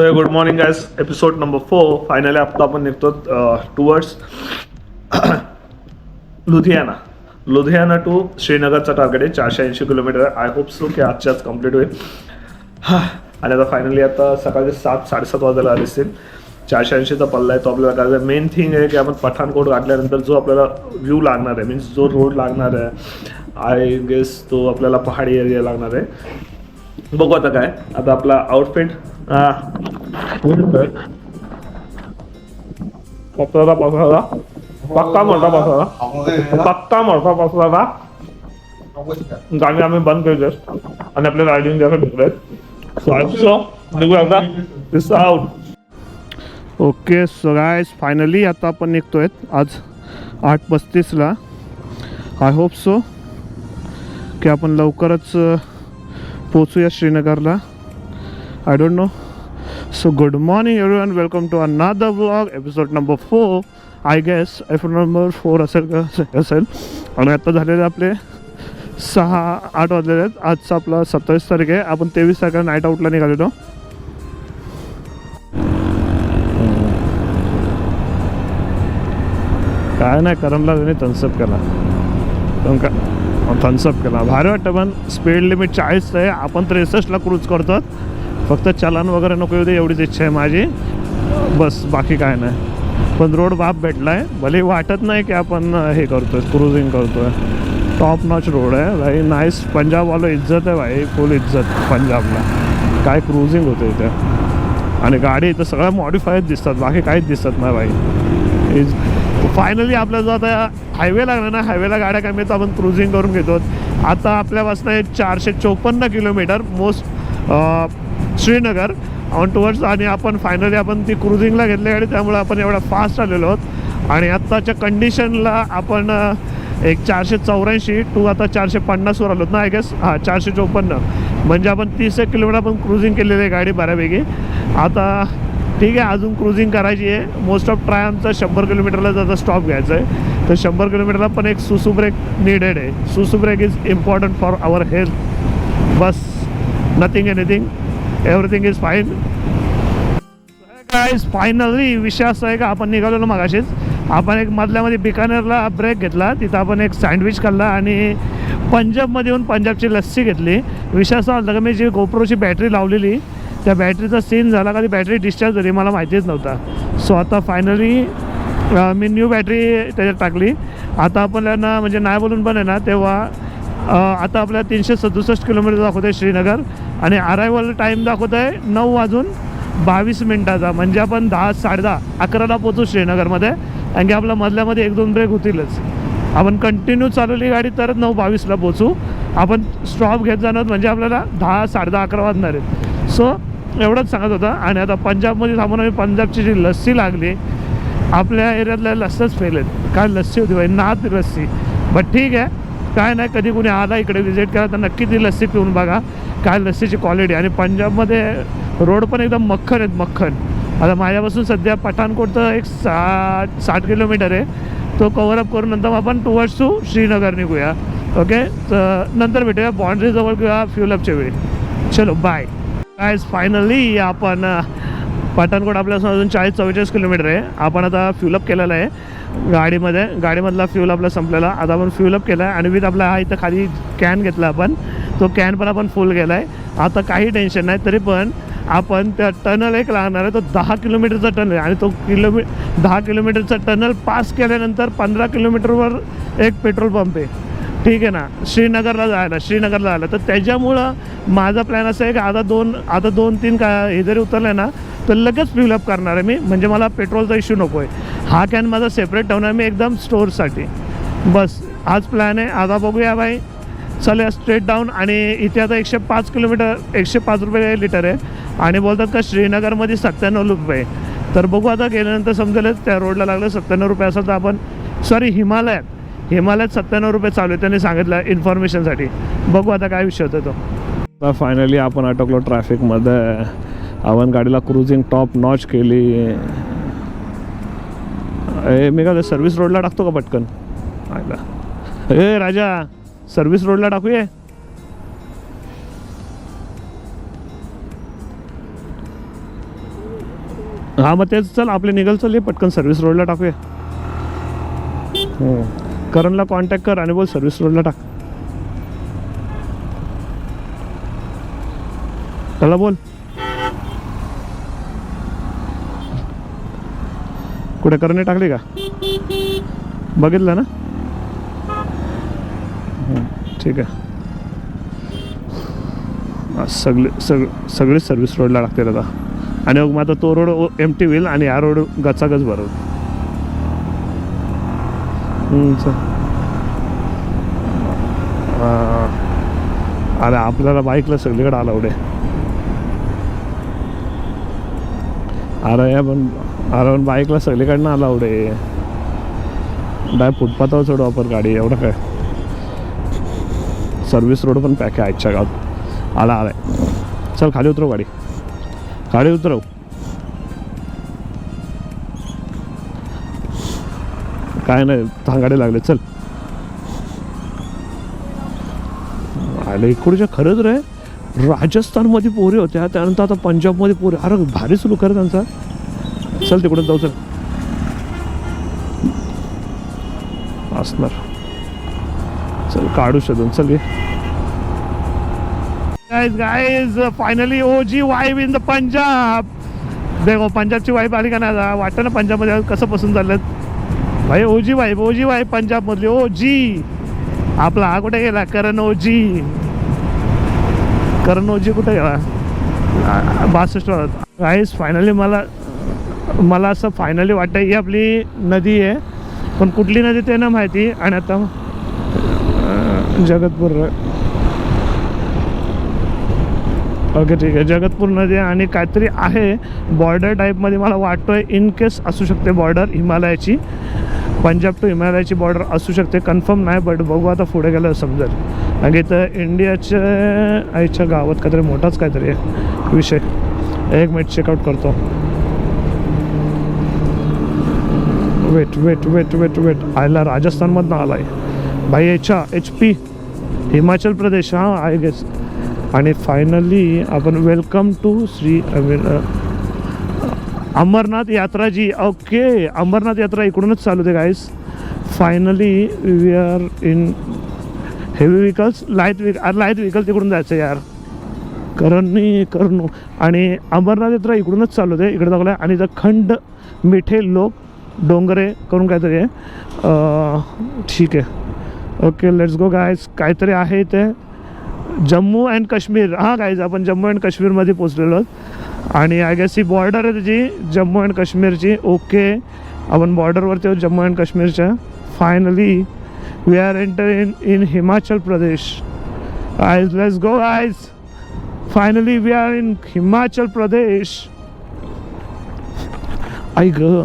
So good morning guys, episode number 4. Finally आता आपण निघतो टुवर्ड्स लुधियाना टू श्रीनगरचा टार्गेट आहे 480 किलोमीटर. आय होप सो की आजच्याच कम्प्लीट होईल. आणि आता फायनली आता सकाळचे 7-7:30 वाजायला आले असतील. 480चा पल्ला आहे तो आपल्याला करायचा. मेन थिंग आहे की आपण पठाणकोट गाठल्यानंतर जो आपल्याला व्ह्यू लागणार आहे, मीन्स जो रोड लागणार आहे, आय गेस तो आपल्याला पहाडी एरिया लागणार आहे. बघू आता काय. आता आपला आउटफिट पत्रा पसरला, पक्का मोठा पसरला, पक्का मोठा पसरला. गाडी आम्ही बंद केली आणि आपल्या रायडिंग जॅकेट घेतलेत. This out. Okay so guys, finally आता आपण निघतोय आज 8:35ला. आय होप सो की आपण लवकरच पोचूया श्रीनगरला. I don't know. So good morning everyone, welcome to another vlog, episode number 4. I guess episode number 4 असेल. आणि आता झालेले आपले 6-8 वाजलेले आहेत. आजचा आपला 27 तारीख आहे. आपण 23 तारखेला नाईट आउटला निघालेलो. काय नाही, करमला त्याने थम्सअप केला. थम्सअप केला, भारी वाटतं. पण स्पीड लिमिट 40 आहे, आपण 63ला क्रूज करतो. फक्त चलन वगैरे नको येऊ दे एवढीच इच्छा आहे माझी, बस. बाकी काय नाही. पण रोड बाप भेटला आहे. भले वाटत नाही की आपण हे करतोय, क्रुझिंग करतोय. टॉप नॉच रोड आहे भाई, नाईस. पंजाबवाला इज्जत आहे भाई, फुल इज्जत पंजाबला. काय क्रुझिंग होतं इथे. आणि गाडी इथं सगळ्या मॉडिफाईड दिसतात, बाकी काहीच दिसत नाही भाई. फायनली आपल्याला जो आता हायवे लागला ना, हायवेला गाड्या कमी तर आपण क्रुझिंग करून घेतो. आता आपल्यापासून 454 किलोमीटर श्रीनगर ऑन टुवर्ड्स. आणि आपण फायनली आपण ती क्रुझिंगला घेतली गाडी, त्यामुळे आपण एवढा फास्ट आलेलो आहोत. आणि आत्ताच्या कंडिशनला आपण एक 484 टू आता 450वर आलो ना, आय गेस. 454 म्हणजे आपण 30 किलोमीटर आपण क्रुझिंग केलेली आहे गाडी बऱ्यापैकी. आता ठीक आहे, अजून क्रुझिंग करायची आहे. मोस्ट ऑफ ट्राय आमचा 100 किलोमीटरला जर स्टॉप घ्यायचा आहे, तर 100 किलोमीटरला पण एक सुसू ब्रेक निडेड आहे. सुसू break is important for our health. बस, nothing anything, everything is fine. Guys finally विषय असा आहे का, आपण निघालो मगाशीच. आपण एक मधल्यामध्ये बिकानेरला ब्रेक घेतला, तिथं आपण एक सँडविच खाल्ला आणि पंजाबमध्ये येऊन पंजाबची लस्सी घेतली. विषय असा होता का, मी जी गोप्रोची बॅटरी लावलेली, त्या बॅटरीचा सीन झाला का ती बॅटरी डिस्चार्ज झाली, मला माहितीच नव्हता. सो आता फायनली मी न्यू बॅटरी त्याच्यात टाकली. आता आपल्याला म्हणजे नाही बोलून पण आहे ना, तेव्हा आता आपल्याला 367 किलोमीटर दाखवत आहे श्रीनगर. आणि अरायवल टाईम दाखवत आहे 9:22 म्हणजे आपण 10-10:30-11ला पोचू श्रीनगरमध्ये. कारण की आपल्या मधल्यामध्ये 1-2 ब्रेक होतीलच. आपण कंटिन्यू चालवली गाडी तर 9:22ला पोचू. आपण स्टॉप घेत जाणार म्हणजे आपल्याला 10-10:30-11 वाजणार आहेत. सो एवढंच सांगत होता. आणि आता पंजाबमध्ये थांबून आम्ही पंजाबची जी लस्सी लागली, आपल्या एरियातल्या लस्सीच फेल आहेत. काय लस्सी होती भाई, नाद लस्सी. बट ठीक आहे, काय नाही, कधी कुणी आला इकडे विजिट केला तर नक्की ती लस्सी पिऊन बघा, काय लस्सीची क्वालिटी. आणि पंजाबमध्ये रोड पण एकदम मक्खन आहेत, मक्खन. आता माझ्यापासून सध्या पठाणकोट तर एक 60 किलोमीटर आहे, तो कव्हरअप करून नंतर आपण टुवर्ड्स टू श्रीनगर निघूया. ओके, तर नंतर भेटूया बाँड्रीजवळ किंवा फ्युलअपच्या वेळी. चलो बाय गाईज. फायनली आपण पठाणकोट आपल्यापासून अजून 40-44 किलोमीटर आहे. आपण आता फ्युलअप केलेला आहे गाडीमध्ये. गाडीमधला फ्यूल आपला संपलेला, आता आपण फ्युलअप केला आहे. आणि विथ आपला हा इथं खाली कॅन घेतला आपण, तो कॅन पण आपण फुल केला आहे. आता काही टेन्शन नाही. तरी पण आपण त्या टनल एक लागणार आहे, तो 10 किलोमीटरचा टनल आहे. आणि तो 10 किलोमीटरचा टनल पास केल्यानंतर 15 किलोमीटरवर एक पेट्रोल पंप आहे, ठीक आहे ना, श्रीनगरला जायला. तर त्याच्यामुळं माझा प्लॅन असा आहे की आता 2-3 हे जरी उतरलं ना, तर लगेच फ्युलअप करणार आहे मी. म्हणजे मला पेट्रोलचा इश्यू नको आहे. हा कॅन माझा सेपरेट ठेवणार मी एकदम स्टोअरसाठी. बस हाच प्लॅन आहे. आता बघूया भाई, चला स्ट्रेट डाऊन. आणि इथे आता 105 रुपये लिटर आहे. आणि बोलतात का श्रीनगरमध्ये 97 रुपये. तर बघू आता गेल्यानंतर समजेलच. त्या रोडला लागलं 97 रुपये असेल तर आपण, सॉरी हिमालयात 97 रुपये चालू आहे, त्यांनी सांगितलं इन्फॉर्मेशनसाठी. बघू आता काय विषय होतो तो. फायनली आपण अटकलो ट्रॅफिकमध्ये. आपण गाडीला क्रुझिंग टॉप नॉच केली. मी का सर्व्हिस रोडला टाकतो का पटकन. राजा, सर्व्हिस रोडला टाकूया. हा मग तेच चल आपले निघाल चल पटकन सर्व्हिस रोडला टाकूया. करणला कॉन्टॅक्ट कर आणि बोल सर्व्हिस रोडला टाक. त्याला बोल कुठे करणे टाकली का बघितलं ना. ठीक आहे सगळे सर्व्हिस रोडला लागते आता. आणि मग आता तो रोड एमटी होईल आणि हा रोड गचागच भरव. अरे आपल्याला बाईकला सगळीकडे अलाउड आहे. अरे बाईकला सगळीकडनं अलाउड आहे. डाय फुटपाथवर सोड वापर गाडी एवढं काय. सर्व्हिस रोड पण पॅक आहे आजच्या गावात. आलाय चल खाली उतरव गाडी. खाली उतरव. काय नाही थांगाडे लागले चल. आले इकडच्या खरंच रे राजस्थानमध्ये पोरे होत्या त्यानंतर आता पंजाबमध्ये पोरे. अरे भारी सुरू कर त्यांचा. चल तिकडून जाऊ चल. असणार चल काढू शोधून चल. गाइस फायनली ओजी वाईब इन द पंजाब. देखो पंजाबची वाईब आली का नाही. वाटतं ना पंजाबमध्ये कसं पसंत झालं भाई. ओजी वाईब पंजाबमधली ओजी. आपला हा कुठे गेला करण ओजी कुठे गेला 62 गाईस. फायनली मला असं फायनली वाटतं ही आपली नदी आहे पण कुठली नदी ते ना माहिती. आणि आता जगतपूर ओके ठीक आहे जगतपूर नदी आणि काहीतरी आहे बॉर्डर टाईपमध्ये मला वाटतोय. इन केस असू शकते बॉर्डर हिमालयाची. पंजाब टू हिमालयाची बॉर्डर असू शकते कन्फर्म नाही बट बघू आता पुढे गेलं समजेल. आणि इथं इंडियाच्या आईच्या गावात काहीतरी मोठाच काहीतरी आहे विषय. एक मिनिट चेकआउट करतो. वेट आयला राजस्थानमधनं आला आहे भाई. याच्या HP हिमाचल प्रदेश. हां आय गेस. आणि फायनली आपण welcome to Shri Amarnath Yatra ji. Okay Amarnath Yatra इकडूनच चालू आहे guys. Finally we are in heavy vehicles. Light vehicle तिकडून जायचं यार. करणू आणि अमरनाथ यात्रा इकडूनच चालू आहे. इकडे दाखवलं आणि इथं खंड मिठे लोक डोंगरे करून काहीतरी आहे. ठीक आहे ओके लेट्स गो गाईज. काहीतरी आहे ते जम्मू अँड काश्मीर. हां गाईज आपण जम्मू अँड काश्मीरमध्ये पोचलेलो आहोत. आणि आय गेस ही बॉर्डर आहे त्याची जम्मू अँड काश्मीरची. ओके आपण बॉर्डरवरती आहोत जम्मू अँड काश्मीरच्या. Finally we are enter in Himachal Pradesh. Guys let's go guys. Finally we are in Himachal Pradesh. आई ग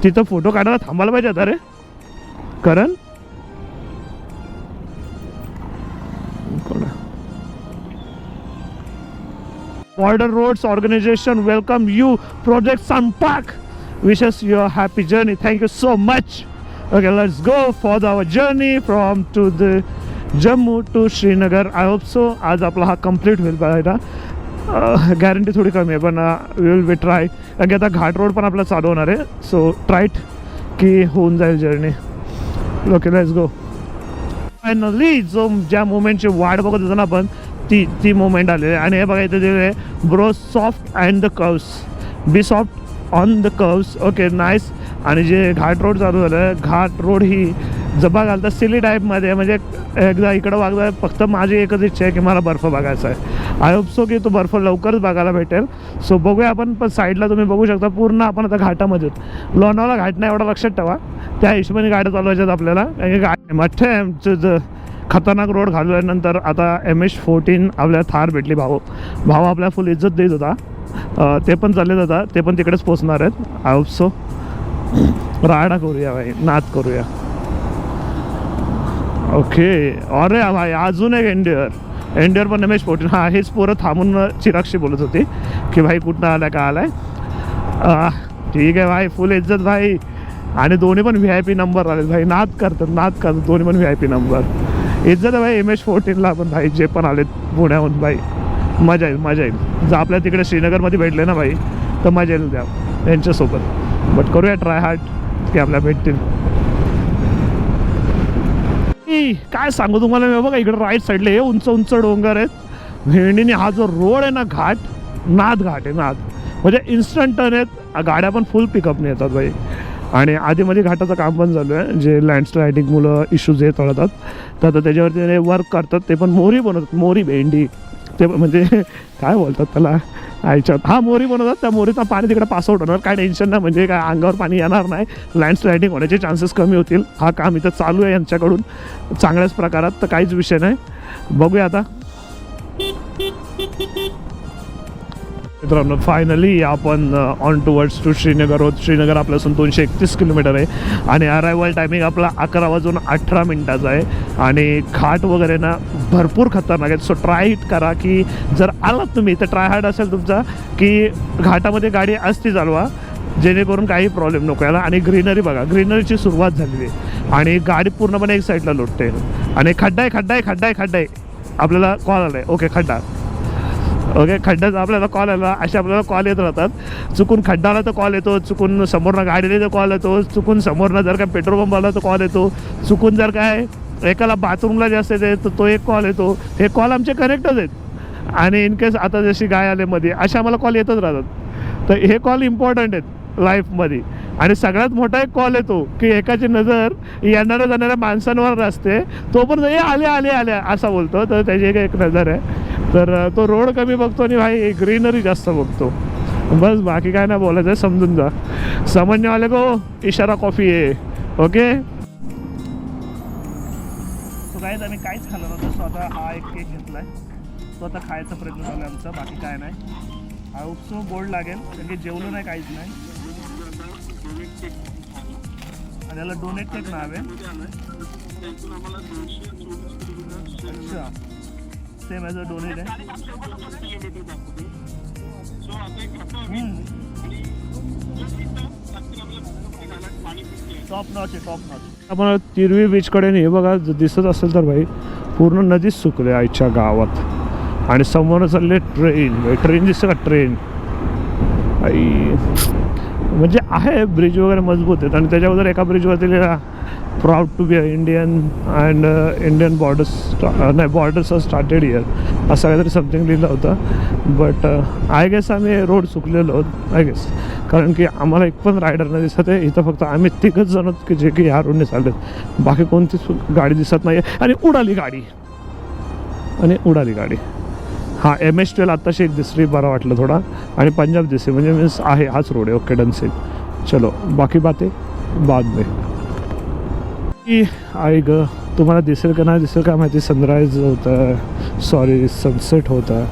तिथं फोटो काढायला थांबायला पाहिजे आता रे करण. Border Roads Organization welcome you. Project Sanpak wishes you a happy journey. Thank you so much. Okay, let's go for our journey from to the Jammu to Srinagar. I hope so. आज आपला हा complete होईल पाहिजे. Guarantee थोडी कमी आहे पण will be try. कारण की आता घाट रोड पण आपला चालू होणार आहे. सो ट्राईट की होऊन जाईल journey. Okay let's go. Finally जो ज्या मोमेंटची वाट बघत होतो ना आपण ती मोमेंट आलेली आहे. आणि हे बघा इथे दिलेलं आहे bro soft and the curves. Be soft on the curves. Okay nice. आणि जे घाट रोड चालू झालं आहे घाट रोड ही जबा घालतात सिली टाईपमध्ये. म्हणजे एकदा इकडं वागता फक्त माझी एकच इच्छा आहे की मला बर्फ बघायचा आहे. आय होप सो की तो बर्फ लवकरच बघायला भेटेल. सो बघूया आपण. पण साईडला तुम्ही बघू शकता पूर्ण आपण आता घाटामध्ये लोणावळा घाट नाही एवढा लक्षात ठेवा. त्या हिशोबाने गाड्या चालवायच्यात आपल्याला. कारण की गाडी मोठे आमचं खतरनाक रोड घालवल्यानंतर आता MH14 आपल्याला थार भेटली. भाऊ आपल्याला फुल इज्जत देत होता. ते पण चालले होता ते पण तिकडेच पोचणार आहेत. I hope so. राडा करूया भाई नाद करूया. ओके अरे भाई अजून एक एंडियर पण MH14. हां हेच पोरं थांबून चिरागशी बोलत होती की भाई कुठनं आलाय का आलाय. ठीक आहे भाई फुल इज्जत भाई. आणि दोन्ही पण VIP नंबर आले भाई. नाद करतात दोन्ही पण VIP नंबर. इज्जत आहे भाई MH14ला आपण भाई जे पण आलेत पुण्याहून भाई. मजा येईल जर आपल्या तिकडे श्रीनगरमध्ये भेटले ना भाई तर मजा येईल त्या यांच्यासोबत. बट करूया ट्राय हार्ड की आपल्याला भेटतील. काय सांगू तुम्हाला मी, बघा इकडे राईट साईडला हे उंच उंच डोंगर आहेत. भेंडीने हा जो रोड आहे ना घाट, नाद घाट आहे नाद, म्हणजे इन्स्टंट टर्न आहेत, गाड्या पण फुल पिकअपने येतात बाई. आणि आधीमध्ये घाटाचं काम पण चालू आहे, जे लँडस्लायडिंग मुलं इश्यूज येत राहतात तर आता त्याच्यावरती ते वर्क करतात. ते पण मोरी बनवतात, मोरी भेंडी ते म्हणजे काय बोलतात त्याला आयच्यात, हा मोरी बनवतात. त्या मोरीचं पाणी तिकडे पासआउट होणार, काय टेन्शन नाही, म्हणजे काय अंगावर पाणी येणार नाही, लँडस्लायडिंग होण्याचे चान्सेस कमी होतील. हा काम इथं चालू आहे यांच्याकडून चांगल्याच प्रकारात, तर काहीच विषय नाही. बघूया आता मित्रांनो. फायनली आपण ऑन टुवर्ड्स टू श्रीनगर होत. श्रीनगर आपल्यापासून 231 किलोमीटर आहे आणि अरायवल टायमिंग आपला 11:18 आहे. आणि घाट वगैरे ना भरपूर खतरनाक आहेत. सो ट्राय हिट करा की जर आलात तुम्ही तर ट्राय हार्ड असेल तुमचा की घाटामध्ये गाडी असती चालवा, जेणेकरून काही प्रॉब्लेम नको याला. आणि ग्रीनरी बघा, ग्रीनरीची सुरुवात झालेली आहे आणि गाडी पूर्णपणे एक साईडला लोटते. आणि खड्डा आहे आपल्याला कॉल आला आहे. ओके खड्डा, ओके खड्ड्याचा आपल्याला कॉल आला. असे आपल्याला कॉल येत राहतात. चुकून खड्डा आला तर कॉल येतो, चुकून समोरनं गाडीला तर कॉल येतो, चुकून समोरनं जर काय पेट्रोल पंप आला तर कॉल येतो, चुकून जर काय एकाला बाथरूमला जास्त येते तर तो एक कॉल येतो. हे कॉल आमचे कनेक्टच आहेत. आणि इनकेस आता जशी गाय आले मध्ये असे आम्हाला कॉल येतच राहतात. तर हे कॉल इम्पॉर्टंट आहेत लाईफमध्ये. आणि सगळ्यात मोठा एक कॉल येतो की एकाची नजर येणाऱ्या जाणाऱ्या माणसांवर असते, तो पण आले असा बोलतो, तर त्याची एक नजर आहे. तर तो रोड कमी बघतो आणि भाई ग्रीनरी जास्त बघतो. बस बाकी काय नाही बोलायचं आहे, समजून जा. समजणे वाले को इशारा कॉफी आहे. ओके तो काय आम्ही काहीच खाल्लं नव्हतं. सो आता हा एक केक घेतला आहे, तो आता खायचा प्रयत्न चालू आहे आमचा. बाकी काय नाही. हा उत्सव गोड लागेल कारण की जेवलो नाही, काहीच नाही. आणि याला डोनेट केक नाव आहे. अच्छा सेम ॲज अ डोनेट आहे. टॉप नॉच आहे, टॉप नॉच. आपण तिरवी बीचकडे हे बघा दिसत असेल तर भाई पूर्ण नदीच सुकले आईच्या गावात. आणि समोर चालले ट्रेन दिसतं का, ट्रेन आई म्हणजे आहे. ब्रिज वगैरे मजबूत आहेत आणि त्याच्याबद्दल एका ब्रिजवरती लिहिला proud to be a Indian and Indian borders are started here असं काहीतरी समथिंग लिहिलं होतं. बट आय गेस आम्ही रोड चुकलेलो आहोत आय गेस, कारण की आम्हाला एक पण रायडर नाही दिसत आहे इथं. फक्त आम्ही तिघच जण आहोत की जे की ह्या रोडने चाललेत, बाकी कोणतीच गाडी दिसत नाही आहे. आणि उडाली गाडी. हां MS-12 आत्ताशी एक दिसली, बरं वाटलं थोडा. आणि पंजाब दिसते म्हणजे मीन्स आहे हाच रोड आहे. Okay done cell. चलो बाकी बातें बाद में. आई ग तुम्हाला दिसेल का नाही दिसेल का माहिती, सनराईज होता, सॉरी सनसेट होता.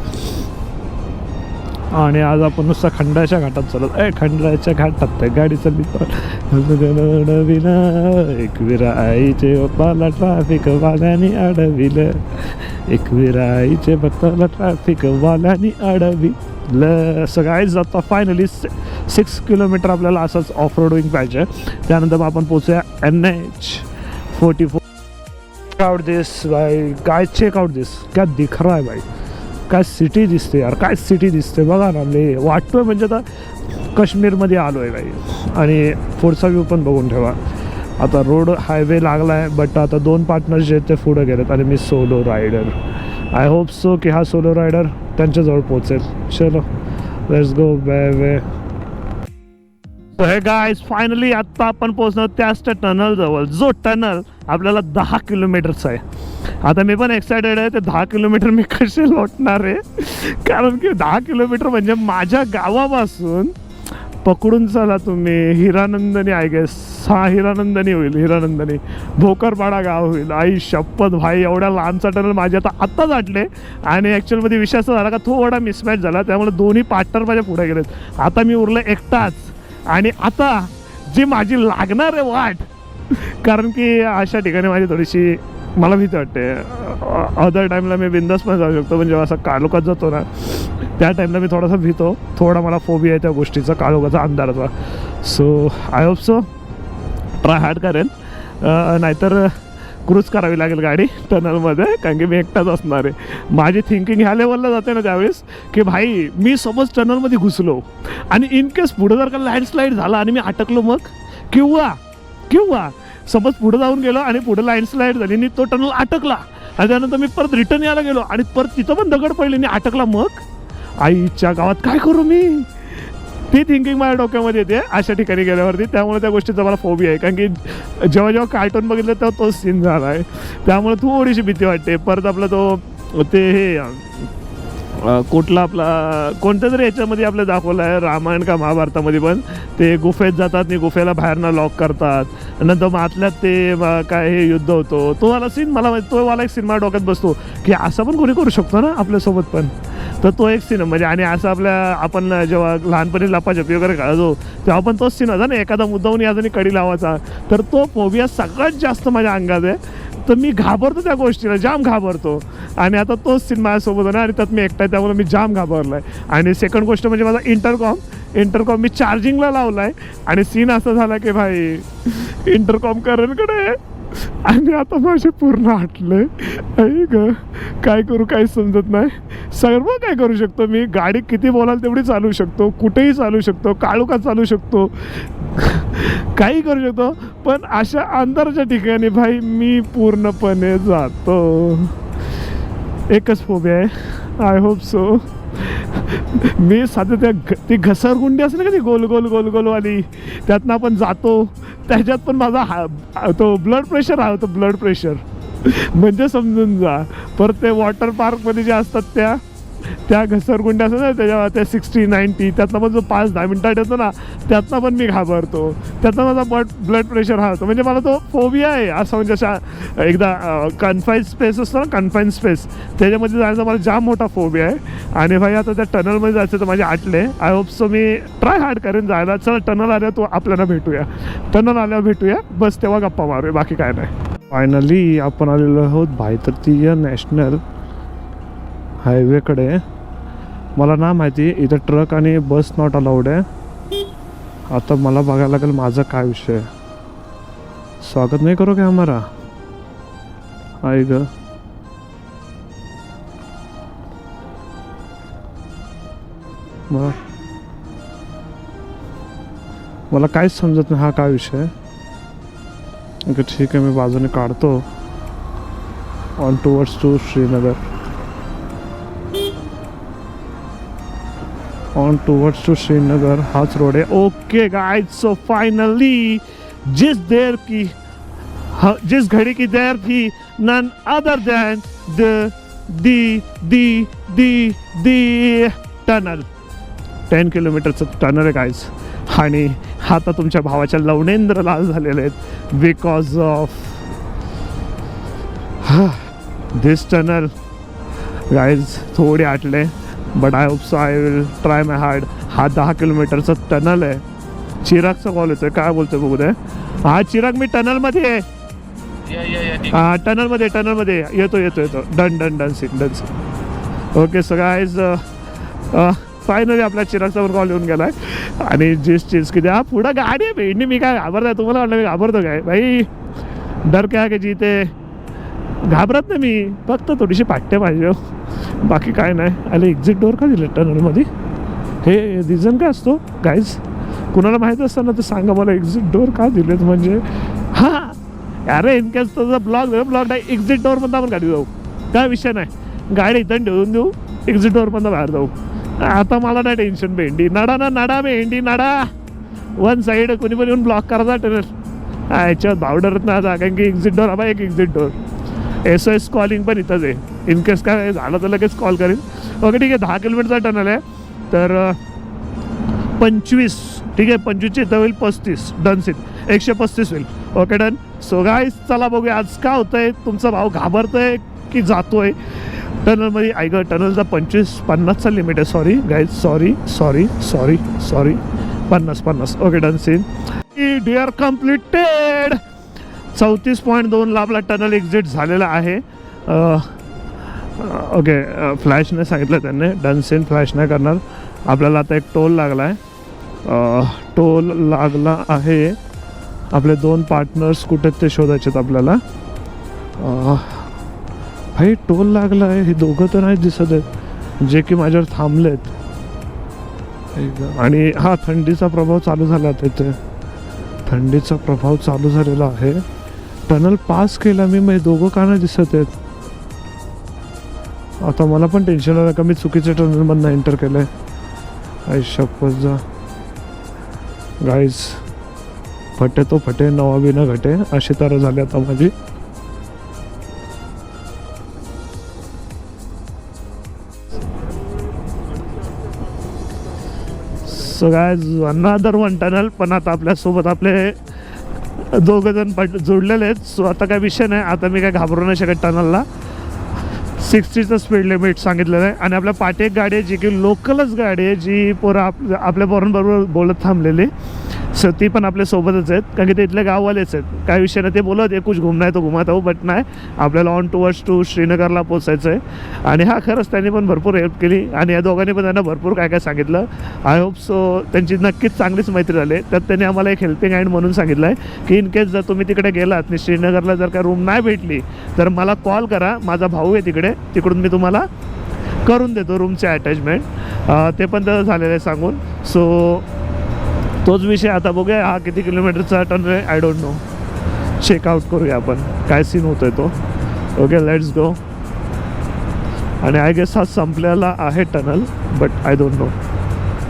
आणि आज आपण नुसता खंडाच्या घाटात चालत आहे. खंडाच्या घाटात गाडी चालली विना एक विराईचे बाला ट्रॅफिक वाल्याने अडविलं, एक विराईचे बत्ताला ट्रॅफिक वाल्याने अडविलं. सगळ्याच जाता फायनली 6 किलोमीटर आपल्याला असंच ऑफ रोडिंग पाहिजे. त्यानंतर आपण पोचूया NH44. आउट दिस भाई, काय चेक आउट दिस, क्या दिख रहा है भाई, काय सिटी दिसते यार, काय सिटी दिसते बघा ना. ले वाटतोय म्हणजे आता काश्मीरमध्ये आलो आहे काही. आणि पुढचा व्ह्यू पण बघून ठेवा. आता रोड हायवे लागला आहे, बट आता 2 पार्टनर्स जे आहेत ते पुढे गेलेत आणि मी solo rider. I hope so की हा सोलो रायडर त्यांच्याजवळ पोहोचेल. चलो लेट्स गो वे. हे गाईज फायनली आत्ता आपण पोहोचलो त्याच त्या टनलजवळ, जो टनल आपल्याला 10 किलोमीटरचा आहे. आता मी पण एक्सायटेड आहे. ते 10 किलोमीटर मी कसे लोटणार आहे, कारण की 10 किलोमीटर म्हणजे माझ्या गावापासून पकडून चला तुम्ही हिरानंदनी, आय गेस हा हिरानंदनी होईल, हिरानंदनी भोकरपाडा गाव होईल. आई शपथ भाई, एवढ्या लांबचा टनल माझे आत्ताच वाटले. आणि ॲक्च्युअलमध्ये विषय असा झाला का थोडा मिसमॅच झाला, त्यामुळे दोन्ही पार्टनर माझ्या पुढे गेलेत. आता मी उरलं एकटाच. आणि आता जी माझी लागणार आहे वाट, कारण की अशा ठिकाणी माझी थोडीशी मला भीती वाटते. अदर टाईमला मी बिंदास पण जाऊ शकतो, पण जेव्हा असं काळोखात जातो ना त्या टाईमला मी थोडासा भीतो. थोडा मला फोबिया आहे त्या गोष्टीचा, काळोखाचा, अंधाराचा. So I hope so try hard करेन. नाहीतर क्रूज करावी लागेल गाडी टनलमध्ये, कारण की मी एकटाच असणार आहे. माझी थिंकिंग ह्या लेवलला जाते ना त्यावेळेस की भाई मी समज टनलमध्ये घुसलो आणि इन केस पुढे जर का लँडस्लाईड झाला आणि मी अटकलो मग, किंवा समज पुढे जाऊन गेलो आणि पुढे लँडस्लाईड झाली आणि तो टनल अटकला आणि त्यानंतर मी परत रिटर्न यायला गेलो आणि परत तिथं पण दगड पडले आणि अटकला, मग आईच्या गावात काय करू मी? ती थिंकिंग माझ्या डोक्यामध्ये येते अशा ठिकाणी गेल्यावरती. त्यामुळे त्या गोष्टीचा मला फोबिया आहे, कारण की जेव्हा कार्टून बघितलं तेव्हा तोच सीन झाला आहे, त्यामुळे थोडीशी भीती वाटते. परत आपला ते हे कुठला आपला कोणत्या तरी याच्यामध्ये आपलं दाखवलं आहे, रामायण का महाभारतामध्ये पण, ते गुफेत जातात आणि गुफेला बाहेरनं लॉक करतात, नंतर मग आतल्यात ते काय हे युद्ध होतो, तो वाला सीन तो वाला एक सीन माझ्या डोक्यात बसतो की असं पण कोणी करू शकतो ना आपल्यासोबत पण. तर तो एक सीन म्हणजे, आणि असं आपण जेव्हा लहानपणी लपाछपी वगैरे खेळायचो तेव्हा पण तोच सीन होता ना, एखादा मुद्दाहून याचा कडी लावायचा. तर तो फोबिया सगळ्यात जास्त माझ्या अंगात आहे. तर मी घाबरतो त्या गोष्टीला, जाम घाबरतो. आणि आता तोच सीन माझ्यासोबत आहे ना, आणि त्यात मी एकटा आहे, त्यामुळे मी जाम घाबरलो आहे. आणि सेकंड गोष्ट म्हणजे माझा इंटरकॉम मी चार्जिंगला लावला आहे आणि सीन असा झाला की भाई इंटरकॉम करणकडे आणि आता माझे पूर्ण हटले. आई ग, काय करू काही समजत नाही. सर्व काय करू शकतो मी, गाडी किती बोलाल तेवढी चालवू शकतो, कुठेही चालवू शकतो, काळोखात चालवू शकतो, काही करू शकतो, पण अशा अंधाराच्या ठिकाणी भाई मी पूर्णपणे जातो. एकच फोबिया आहे, आय होप सो. मी साध्या ती घसरगुंडी असते ना का, ती गोल गोल गोल गोलवाली, त्यातनं आपण जातो, त्याच्यात पण माझा तो ब्लड प्रेशर आहे, तो ब्लड प्रेशर म्हणजे समजून जा. परत ते वॉटर पार्कमध्ये जे असतात त्या घसरगुंड्या असतात ना, त्याच्या त्या 60-90 त्यातनं पण जो 5-10 मिनटात येतो ना, त्यातनं पण मी घाबरतो, त्यातनं माझा ब्लड प्रेशर हा होतो. म्हणजे मला तो फोबिया आहे असं. म्हणजे अशा एकदा कन्फाईन स्पेस असतो ना, कन्फाईन स्पेस, त्याच्यामध्ये जायचा मला जाम मोठा फोबिया आहे. आणि भाई आता त्या टनलमध्ये जायचं तर माझे आटले. I hope so me try hard करेन जायला. चला टनल आल्यावर तो आपल्याला भेटूया, टनल आल्यावर भेटूया, बस तेव्हा गप्पा मारूया, बाकी काय नाही. फायनली आपण आलेलो आहोत भाईतरतीय नॅशनल हायवेकडे. मला ना माहिती इथं ट्रक आणि बस नॉट अलाउड आहे. आता मला बघायला लागेल माझा काय विषय. स्वागत नाही करो क्या हमारा? आई ग, मला काहीच समजत नाही हा काय विषय. ओके ठीक आहे, मी बाजूने काढतो. On towards to Srinagar, on towards to Srinagar, हाच रोड आहे. ओके गाइस, सो फाइनली जिस घड़ी की देर थी, नन अदर देन दी टनल. 10 किलोमीटरचं टनल आहे गाइस. आणि आता तुमच्या भावाच्या लवणेंद्र लाल झालेले आहेत because of this tunnel. Guys थोडे आटले, but I hope so I will try my hard. हा 10 किलोमीटरचा टनल आहे. चिरागचा कॉल येतोय, काय बोलतोय बघू दे. हा चिराग, मी टनलमध्ये आहे. हा टनलमध्ये येतो. Done scene. Okay so guys, finally आपल्या चिरागचा पण कॉल येऊन गेला आहे. आणि चीज की द्या पुढं गाडी आहे भेंडी, मी काय घाबरताय? तुम्हाला वाटलं मी घाबरतो काय? भाई डर क्या के जीते, घाबरत नाही मी, फक्त थोडीशी पाट्टे पाहिजे, बाकी काय नाही. आले एक्झिट डोअर का दिले टनलमध्ये? हे रिझन काय असतो गाईज? कुणाला माहीत असतं ना तर सांगा मला, एक्झिट डोअर का दिलेत म्हणजे. हां अरे इनकेस तुझा ब्लॉग नाही, एक्झिट डोअरमधून आपण गाडी जाऊ, काय विषय नाही. गाडी इथं ठेवून देऊ, एक्झिट डोअरमधून बाहेर जाऊ. आता मला नाही टेन्शन. भेंडी नडा भेंडी नडा, वन साईड कोणी पण येऊन ब्लॉक करायचा टनल. याच्यात भावडरत नाही आता, कारण की एक्झिट डोअर हवा, एक एक्झिट डोअर. SOS कॉलिंग पण इथंच आहे, इनकेस काय झालं तर लगेच कॉल करेन. ओके ठीक आहे, 10 किलोमीटरचा टनल आहे. तर 25 ठीक आहे, 25चे इथं होईल 35, डन सीन. 135 होईल. Okay done. सो गाईज चला बघूया आज काय होतंय. तुमचा भाव घाबरतोय की जातोय टनलमध्ये? ऐका, टनलचा 25-50चा लिमिट आहे. Sorry guys, sorry 50. Okay done scene. Dear completed. 34.2 आपला टनल एक्झिट झालेला आहे. ओके, फ्लॅश नाही सांगितलं त्यांनी, डन सीन. फ्लॅश नाही करणार. आपल्याला आता एक टोल लागला आहे. टोल लागला आहे. आपले 2 पार्टनर्स कुठे ते शोधायचे आहेत आपल्याला. भाई टोल लागला आहे, हे दोघं तर नाही दिसत आहेत जे की माझ्यावर थांबलेत. आणि हा थंडीचा प्रभाव चालू झाला, तिथे थंडीचा प्रभाव चालू झालेला आहे. टनल पास केला मी, मग दोघं का नाही दिसत आहेत. आता मला पण टेन्शन आलं का मी चुकीच्या टनलमधनं एंटर केलं आहे. आई शपथ जा गाईज, फटे तो फटे नवा बी न घटे अशी तर झाली आता माझी. So guys another one tunnel, पण आता आपल्यासोबत आपले दोघं जण जोडलेले आहेत. सो आता काय विषय नाही, आता मी काय घाबरू नाही शकत. टनलला 60चं स्पीड लिमिट सांगितलेलं आहे. आणि आपल्या पाठी एक गाडी आहे जी की लोकलच गाडी आहे, जी पोरं आपल्या पोरांबरोबर बोलत थांबलेली. सो ती पण आपल्या सोबतच आहेत, कारण की ते इथले गाववालेच आहेत. काय विषय नाही, ते बोलत आहे कुछ घुमना है तो घुमाता हो, बट नाही, आपल्याला ऑन टुवर्ड्स टू श्रीनगरला पोचायचं आहे. आणि हा खरंच त्यांनी पण भरपूर हेल्प केली आणि या दोघांनी पण त्यांना भरपूर काय काय सांगितलं. आय होप सो त्यांची नक्कीच चांगलीच मैत्री झाली. त्यात त्यांनी आम्हाला एक हेल्पिंग हँड म्हणून सांगितलं आहे की इन केस जर तुम्ही तिकडे गेलात आणि श्रीनगरला जर काय रूम नाही भेटली तर मला कॉल करा, माझा भाऊ आहे तिकडे, तिकडून मी तुम्हाला करून देतो रूमचे अटॅचमेंट. ते पण तर झालेलं आहे सांगून. सो तोच विषय. आता बघूया हा किती किलोमीटरचा टनल आहे, आय डोंट नो. चेकआउट करूया आपण काय सीन होतो आहे तो. Okay let's go. आणि आय गेस हा संपलेला आहे tunnel, but I don't know.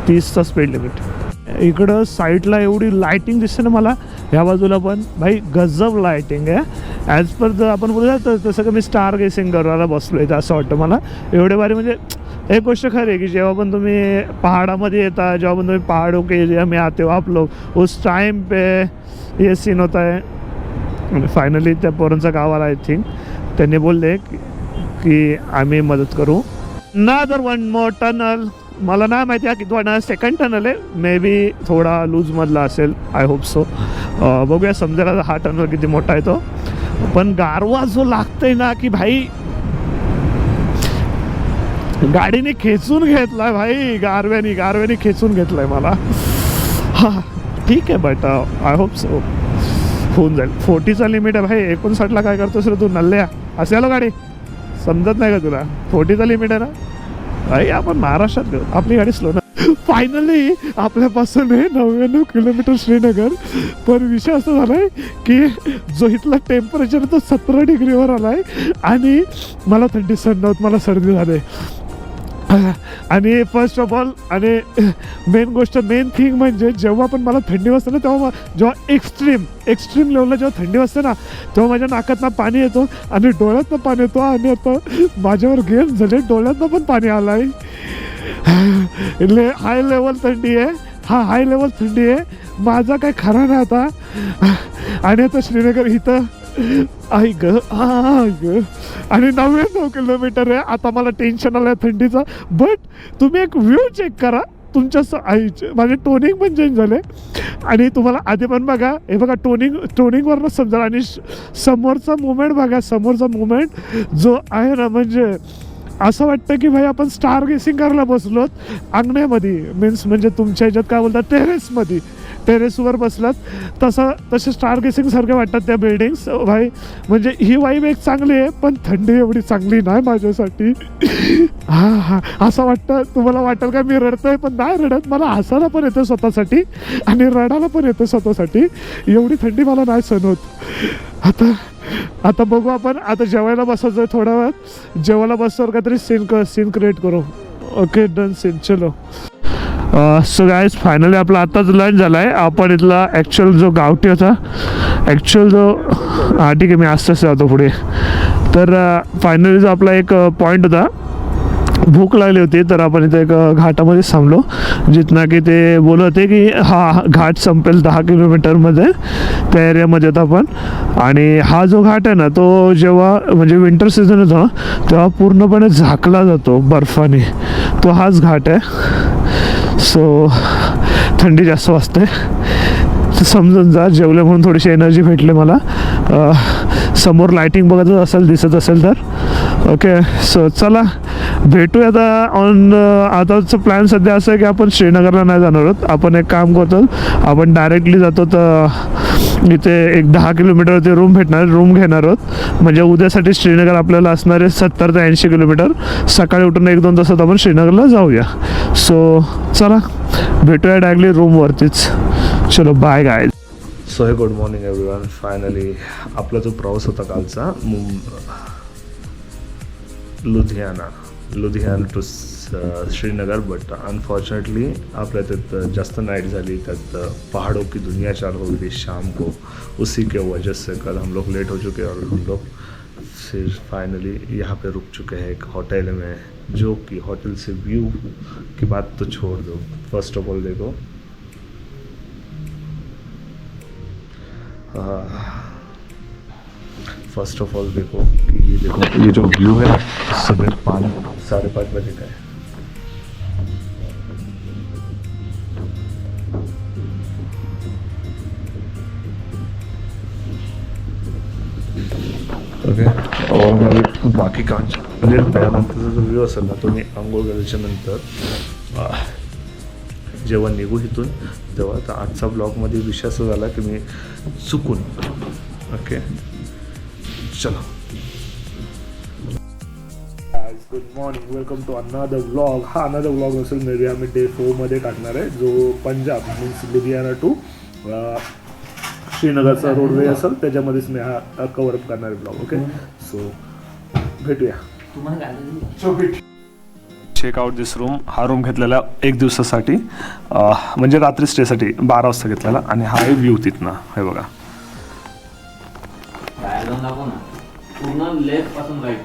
30चा स्पीड लिमिट. इकडं साईडला एवढी लायटिंग दिसते ना मला, ह्या बाजूला पण भाई गजब लायटिंग आहे. ॲज पर जर आपण बोलूया तर तसं का मी स्टार गेसिंग करायला बसलो आहे असं वाटतं मला. एवढे भारी म्हणजे एक गोष्ट खरी आहे की जेव्हा पण तुम्ही पहाडामध्ये येता, जेव्हा पण तुम्ही पहाड़ों के एरिया में आते हो आप लोग, उस टाइम पे ये सीन होता है. आणि फायनली त्या पोरांचा गाव आला आय थिंक. त्यांनी बोलले की आम्ही मदत करू. Another one more tunnel. मला नाही माहिती आहे की थोडा सेकंड टनल आहे, मे बी थोडा लूजमधला असेल. I hope so. बघूया समजायला हा टनल किती मोठा आहे तो. पण गारवा जो लागतंय ना की भाई गाडीने खेचून घेतलाय भाई, गारव्याने खेचून घेतलाय मला. हां ठीक आहे, बट आय होप सो होऊन जाईल. 40चा लिमिट आहे भाई. 59ला काय करतोस रे तू नल्ल्या, असे आलो गाडी समजत नाही का तुला. 40चा लिमिट आहे ना भाई, आपण महाराष्ट्रात घेऊ आपली गाडी स्लो ना. फायनली आपल्यापासून आहे 99 किलोमीटर श्रीनगर. पण विषय असा झाला आहे की जो इथला टेम्परेचर तो 17 डिग्रीवर आला आहे आणि मला थंडी सहन नव्हत, मला सर्दी झाली. आणि फर्स्ट ऑफ ऑल आणि मेन थिंग म्हणजे जेव्हा पण मला थंडी वाजते ना, तेव्हा जेव्हा एक्स्ट्रीम लेवलला जेव्हा थंडी वाजते ना, तेव्हा माझ्या नाकातनं पाणी येतो आणि डोळ्यातनं पाणी येतो. आणि आता माझ्यावर गेम झाले, डोळ्यातनं पण पाणी आलं आहे. हाय लेवल थंडी आहे, हाय लेवल थंडी आहे. माझा काय खरा नाही आता. आणि आता श्रीनगर इथं आई ग आणि 99 किलोमीटर आहे. आता मला टेन्शन आलं आहे थंडीचा. बट तुम्ही एक व्ह्यू चेक करा तुमच्या आईचे. माझे टोनिंग पण चेंज झाले आणि तुम्हाला आधी पण बघा, हे बघा टोनिंगवरच समजा. आणि समोरचा मुवमेंट बघा, समोरचा मुवमेंट जो आहे ना, म्हणजे असं वाटतं की भाई आपण स्टार गेसिंग करायला बसलोत अंगण्यामध्ये. मीन्स म्हणजे तुमच्या ह्याच्यात काय बोलतात टेरेसवर बसलात तसे स्टार गेसिंग सारखे वाटतात त्या बिल्डिंग्स भाई. म्हणजे ही वाईब एक चांगली आहे, पण थंडी एवढी चांगली नाही माझ्यासाठी. हां असं वाटतं. तुम्हाला वाटेल का मी रडतोय, पण नाही रडत. मला हसायला पण येतं स्वतःसाठी आणि रडायला पण येतं स्वतःसाठी. एवढी थंडी मला नाही सहन होत. आता बघू आपण. आता जेवायला बसायचं थोड्या वेळात. जेवायला बसल्यावर काहीतरी सीन क्रिएट करू. ओके डन सीन चलो. सो गाईज फायनली आपला आत्ताच लंच झाला आहे. आपण इथला ॲक्च्युअल जो गावठी होता, हां ठीक आहे मी आस्ताच जातो पुढे. तर फायनली जो आपला एक पॉईंट होता, भूक लागली होती, तर आपण इथे एक घाटामध्ये थांबलो, जिथनं की ते बोलत होते की हा घाट संपेल 10 किलोमीटरमध्ये. त्या एरियामध्ये होता आपण. आणि हा जो घाट आहे ना, तो जेव्हा म्हणजे विंटर सीझन होतो ना, तेव्हा पूर्णपणे झाकला जातो बर्फाने. तो हाच घाट आहे. सो थंडी जास्त वाजते, समजून जा. जेवले म्हणून थोडीशी एनर्जी भेटली मला. समोर लायटिंग बघत असेल, दिसत असेल तर ओके सो चला भेटूया आता ऑन. आताचं प्लॅन सध्या असं आहे की आपण श्रीनगरला नाही जाणार आहोत. आपण एक काम करतो, आपण डायरेक्टली जातो तर इथे एक 10 किलोमीटरवरती रूम भेटणार, रूम घेणार आहोत. म्हणजे उद्यासाठी श्रीनगर आपल्याला असणार आहे 70 ते 80 किलोमीटर. सकाळी उठून 1-2 तासात आपण श्रीनगरला जाऊया. सो चला भेटूया डायरेक्टली रूमवरतीच. चलो bye guys. So hey good morning everyone. Finally आपला जो प्रवास होता कालचा Ludhiana to Srinagar, but unfortunately आपल्या त्यात जास्त नाइट झाली. त्यात पहाड़ों की दुनिया चालू हो गई शाम को. उसी के वजह से कल हम लोग लेट हो चुके हैं और हम लोग फिर फाइनली यहाँ पे रुक चुके हैं एक होटल में, जो कि होटल से व्यू की बात तो छोड़ दो. फर्स्ट ऑफ ऑल देखो फर्स्ट ऑफ ऑल देखो कि ये जो व्यू है सुबह 5-5:30 बजे का है. ओके और बाकी काम म्हणजे त्यानंतरचा जो व्ह्यू असेल ना तो मी आंघोळ करायच्या नंतर जेव्हा निघू इथून तेव्हा. तर आजचा ब्लॉगमध्ये विषय असा झाला की मी चुकून ओके चलो. Good morning, welcome to another vlog. हा अनदर व्लॉग असेल मे बी आम्ही डे 4 मध्ये टाकणार आहे, जो पंजाब मीन्स लुधियाना टू श्रीनगरचा रोडवे असेल त्याच्यामध्येच मी हा कवर अप करणार आहे ब्लॉग. ओके सो भेटूया. Check out this room. हा रूम घेतलेला 1 दिवसासाठी, म्हणजे रात्री स्टेसाठी 12 वाजता घेतलेला. आणि हा आहे व्ह्यू तिथनं, हे बघा. पूर्ण लेफ्ट पासून right.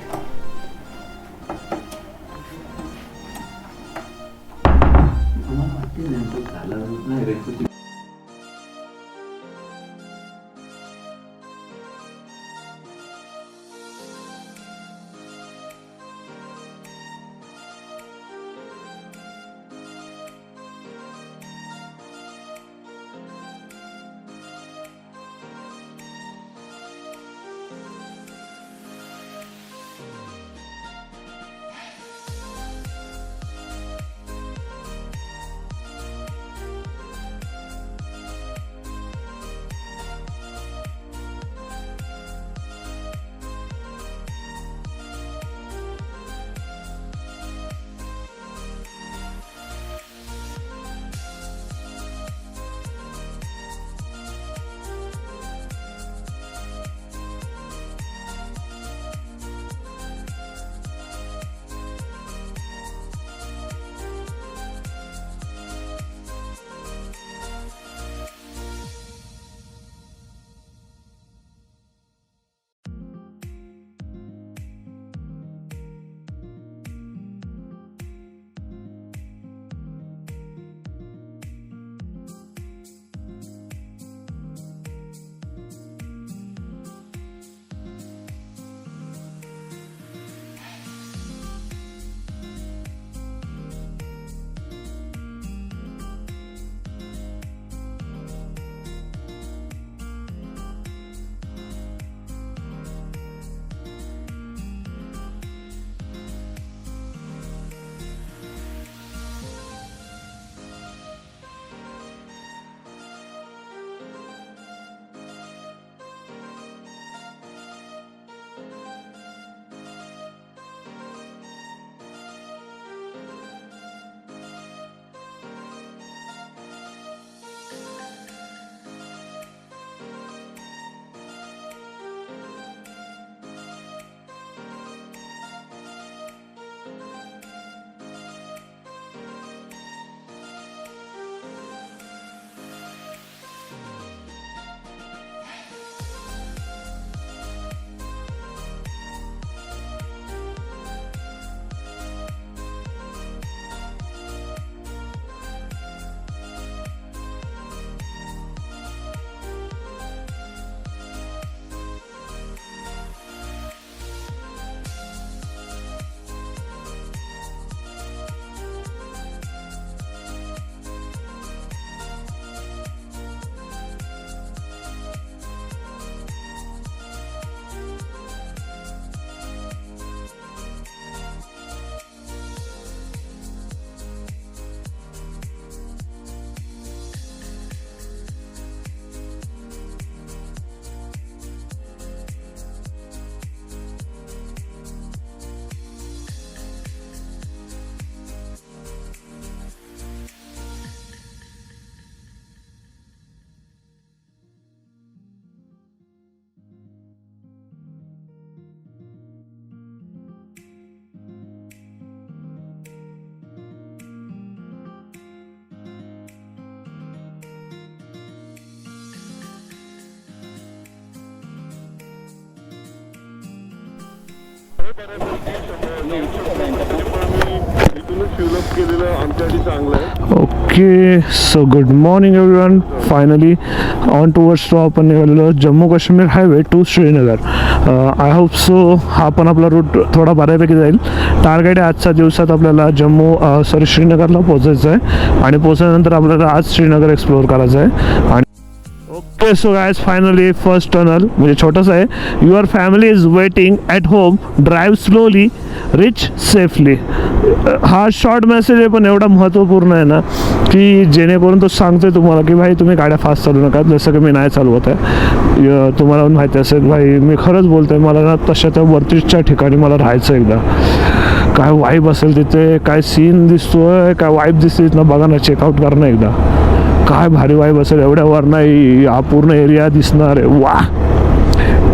Okay so good morning everyone. Finally on towards to आपण निघालेलो Jammu Kashmir highway to Srinagar. I hope so हा पण आपला रूट थोडा बऱ्यापैकी जाईल. टार्गेट आहे आजच्या दिवसात आपल्याला श्रीनगरला पोहोचायचं आहे आणि पोहोचल्यानंतर आपल्याला आज श्रीनगर एक्सप्लोअर करायचं आहे. आणि okay so guys finally first tunnel म्हणजे छोटंसं आहे. Your family is waiting at home, drive slowly, rich safely. हा शॉर्ट मेसेज आहे पण एवढा महत्त्वपूर्ण आहे ना की जेणेकरून तो सांगतोय तुम्हाला की भाई तुम्ही गाड्या फास्ट चालू नका. जसं की मी नाही चालवत आहे, तुम्हाला पण माहिती असेल भाई मी खरंच बोलतोय. मला ना तशा त्या वरतीच्या ठिकाणी मला राहायचं एकदा. काय वाईब असेल तिथे, काय सीन दिसतोय, काय वाईब दिसते ना बघा ना, चेकआउट करणं एकदा. काय भारी वाईब असेल, एवढ्या वर नाही हा पूर्ण एरिया दिसणार आहे. वा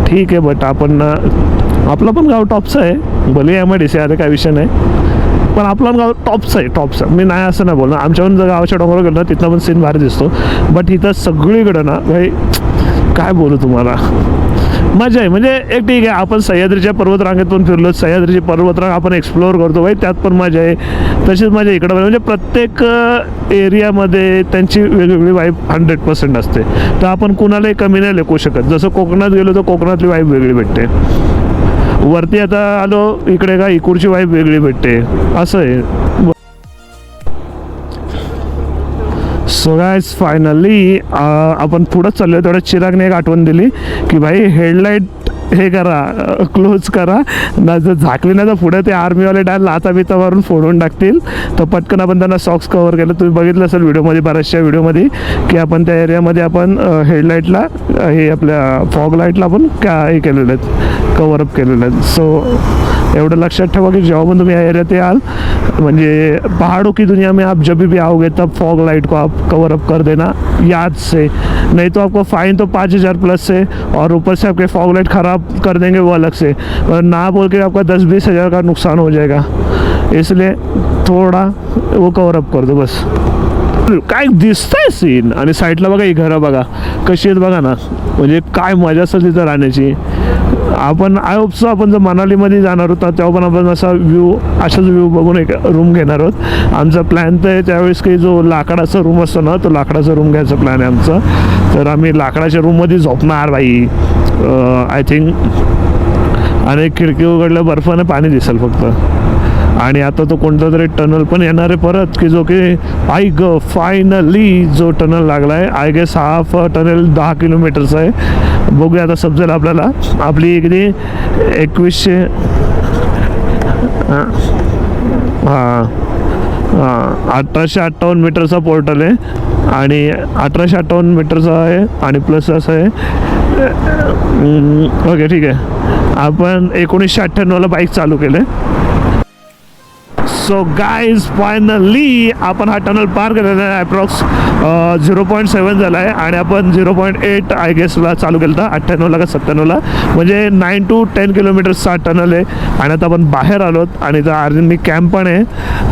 ठीक आहे. बट आपण ना आपलं पण गाव टॉपचं आहे, भले MIDC आले काय विषय नाही, पण आपलं गाव टॉपचं आहे. टॉपचं मी नाही असं नाही बोलणार. आमच्याकडून जर गावाच्या डोंगरावर गेलो ना तिथनं पण सीन भारी दिसतो. बट इथं सगळीकडं ना भाई काय बोलू तुम्हाला, मजा आहे. म्हणजे एक ठीक आहे आपण सह्याद्रीच्या पर्वतरांगेत पण फिरलो, सह्याद्रीची पर्वतरांग आपण एक्सप्लोअर करतो भाई, त्यात पण मजा आहे. तशीच मजा इकडं म्हणजे प्रत्येक एरियामध्ये त्यांची वेगवेगळी वाईब 100% असते. तर आपण कुणालाही कमी नाही लेखू शकत. जसं कोकणात गेलो तर कोकणातली वाईब वेगळी भेटते, वरती आता आलो इकडे का इकडची वाईब वेगळी भेटते, असं आहे. सो गाइस फायनली आपण पुढं चाललो आहे. तेवढ्या चिरागने एक आठवण दिली की भाई हेडलाईट हे करा, क्लोज करा ना. जर झाकली ना तर पुढे ते आर्मीवाले डाल लाता बिता मारून फोडून टाकतील. तर पटकन आपण त्यांना सॉक्स कव्हर केलं. तुम्ही बघितलं असेल व्हिडिओमध्ये, बऱ्याचशा व्हिडिओमध्ये की आपण त्या एरियामध्ये आपण हेडलाईटला हे आपल्या फॉग लाईटला आपण हे केलेलं आहेत, कव्हरअप केलेलं आहेत. सो एवढं लक्षात ठेवा की जेव्हा पण तुम्ही या एरियात याल, म्हणजे पहाड़ों की दुनिया में आप जब भी आओगे तब फॉग लाइट को आप कवर अप कर देना याद से, नहीं तो आपको फ़ाइन तो 5,000 प्लस से और ऊपर से आपके फॉग लाइट ख़राब कर देंगे वो अलग से, और ना बोल के आपका 10-20 हज़ार का नुकसान हो जाएगा. इसलिए थोड़ा वो कवर अप कर दो बस. काय दिसतंय सीन. आणि साईडला बघा ही घरं बघा कशी आहेत बघा ना, म्हणजे काय मजा असेल तिथं राहण्याची. आपण आय होप सो आपण जर मनालीमध्ये जाणार होता तेव्हा पण आपण असा असाच व्ह्यू बघून एक रूम घेणार आहोत. आमचा प्लॅन तर आहे त्यावेळेस की जो लाकडाचा रूम असतो ना तो लाकडाचा रूम घ्यायचा प्लॅन आहे आमचा. तर आम्ही लाकडाच्या रूममध्ये झोपणार भाई आय थिंक. आणि खिडकी उघडल्या बर्फाने पाणी दिसेल फक्त. आणि आता तो कोणता तरी टनल पण येणार आहे परत की जो की फायनली जो टनल लागला आहे. आय गेस हाफ टनल 10 किलोमीटरचा आहे. बघूया आता समजेल आपल्याला. आपली किती 2100 हां 1858 मीटरचा पोर्टल आहे आणि 1858 मीटरचा आहे आणि प्लस असं आहे. ओके ठीक आहे. आपण 1998ला बाईक चालू केले. सो गाईज फायनली आपण हा टनल पार केलेला आहे. अप्रॉक्स 0.7 झाला आहे आणि आपण 0.8 आय गेसला चालू केलं होतं 98ला का 97ला, म्हणजे 9 to 10 किलोमीटर्सचा टनल आहे. आणि आता आपण बाहेर आलोत आणि इथं आर्मी कॅम्प पण आहे.